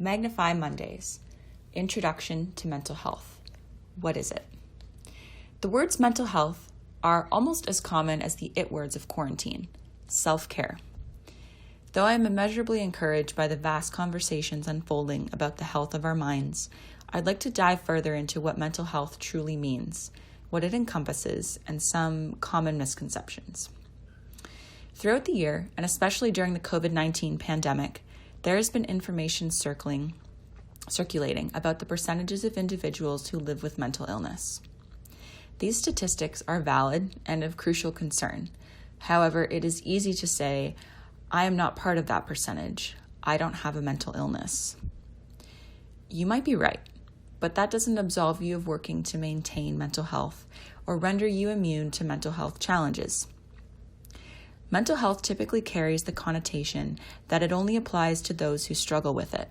Magnify Mondays. Introduction to Mental Health. What is it? The words mental health are almost as common as the it words of quarantine, self-care. Though I am immeasurably encouraged by the vast conversations unfolding about the health of our minds, I'd like to dive further into what mental health truly means, what it encompasses, and some common misconceptions. Throughout the year, and especially during the COVID-19 pandemic, there has been information circulating about the percentages of individuals who live with mental illness. These statistics are valid and of crucial concern. However, it is easy to say, I am not part of that percentage. I don't have a mental illness. You might be right, but that doesn't absolve you of working to maintain mental health or render you immune to mental health challenges. Mental health typically carries the connotation that it only applies to those who struggle with it.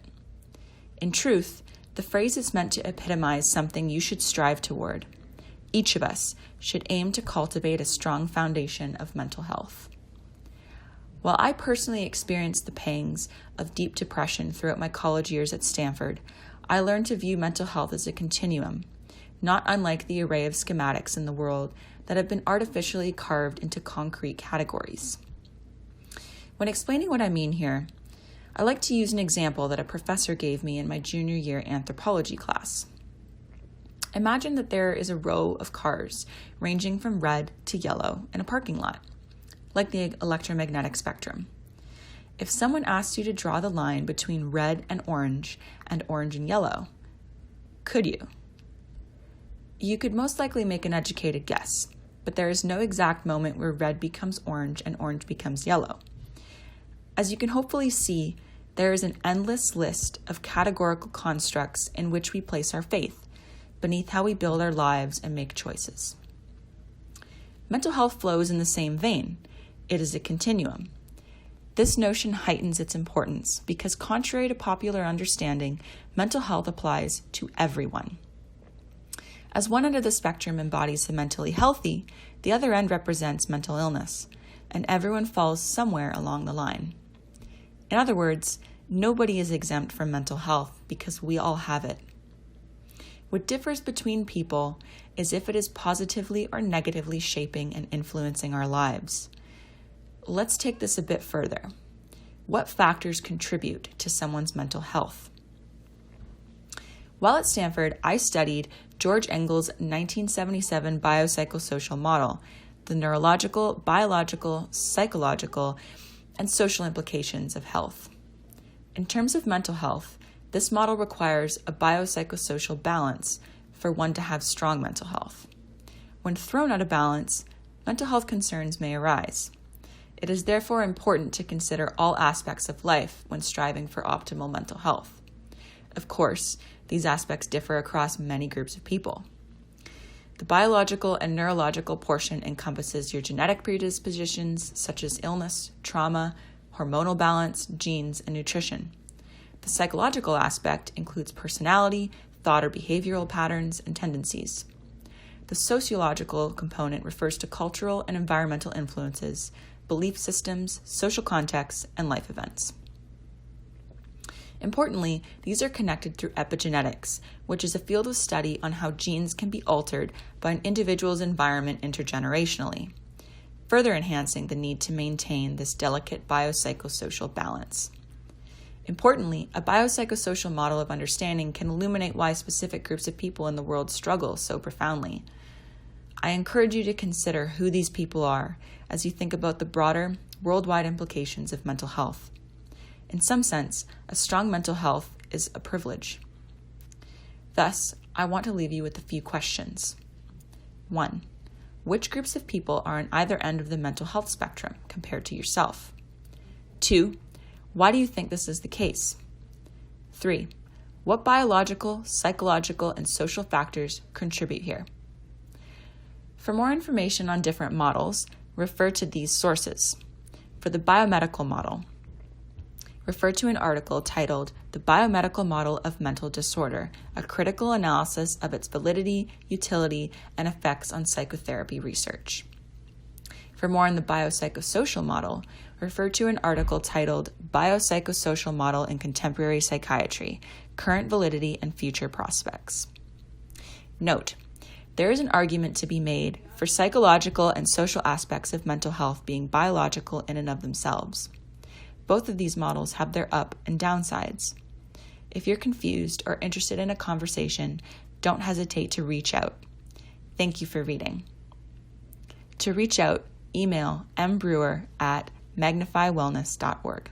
In truth, the phrase is meant to epitomize something you should strive toward. Each of us should aim to cultivate a strong foundation of mental health. While I personally experienced the pangs of deep depression throughout my college years at Stanford, I learned to view mental health as a continuum, not unlike the array of schematics in the world that have been artificially carved into concrete categories. When explaining what I mean here, I like to use an example that a professor gave me in my junior year anthropology class. Imagine that there is a row of cars ranging from red to yellow in a parking lot, like the electromagnetic spectrum. If someone asked you to draw the line between red and orange and yellow, could you? You could most likely make an educated guess, but there is no exact moment where red becomes orange and orange becomes yellow. As you can hopefully see, there is an endless list of categorical constructs in which we place our faith, beneath how we build our lives and make choices. Mental health flows in the same vein. It is a continuum. This notion heightens its importance because, contrary to popular understanding, mental health applies to everyone. As one end of the spectrum embodies the mentally healthy, the other end represents mental illness, and everyone falls somewhere along the line. In other words, nobody is exempt from mental health because we all have it. What differs between people is if it is positively or negatively shaping and influencing our lives. Let's take this a bit further. What factors contribute to someone's mental health? While at Stanford, I studied George Engel's 1977 biopsychosocial model, the neurological, biological, psychological, and social implications of health. In terms of mental health, this model requires a biopsychosocial balance for one to have strong mental health. When thrown out of balance, mental health concerns may arise. It is therefore important to consider all aspects of life when striving for optimal mental health. Of course, these aspects differ across many groups of people. The biological and neurological portion encompasses your genetic predispositions such as illness, trauma, hormonal balance, genes, and nutrition. The psychological aspect includes personality, thought or behavioral patterns, and tendencies. The sociological component refers to cultural and environmental influences, belief systems, social contexts, and life events. Importantly, these are connected through epigenetics, which is a field of study on how genes can be altered by an individual's environment intergenerationally, further enhancing the need to maintain this delicate biopsychosocial balance. Importantly, a biopsychosocial model of understanding can illuminate why specific groups of people in the world struggle so profoundly. I encourage you to consider who these people are as you think about the broader, worldwide implications of mental health. In some sense, a strong mental health is a privilege. Thus, I want to leave you with a few questions. 1. Which groups of people are on either end of the mental health spectrum compared to yourself? 2. Why do you think this is the case? 3. What biological, psychological, and social factors contribute here? For more information on different models, refer to these sources. For the biomedical model, refer to an article titled The Biomedical Model of Mental Disorder, a critical analysis of its validity, utility, and effects on psychotherapy research. For more on the biopsychosocial model, refer to an article titled Biopsychosocial Model in Contemporary Psychiatry, Current Validity and Future Prospects. Note, there is an argument to be made for psychological and social aspects of mental health being biological in and of themselves. Both of these models have their up and downsides. If you're confused or interested in a conversation, don't hesitate to reach out. Thank you for reading. To reach out, email mbrewer@magnifywellness.org.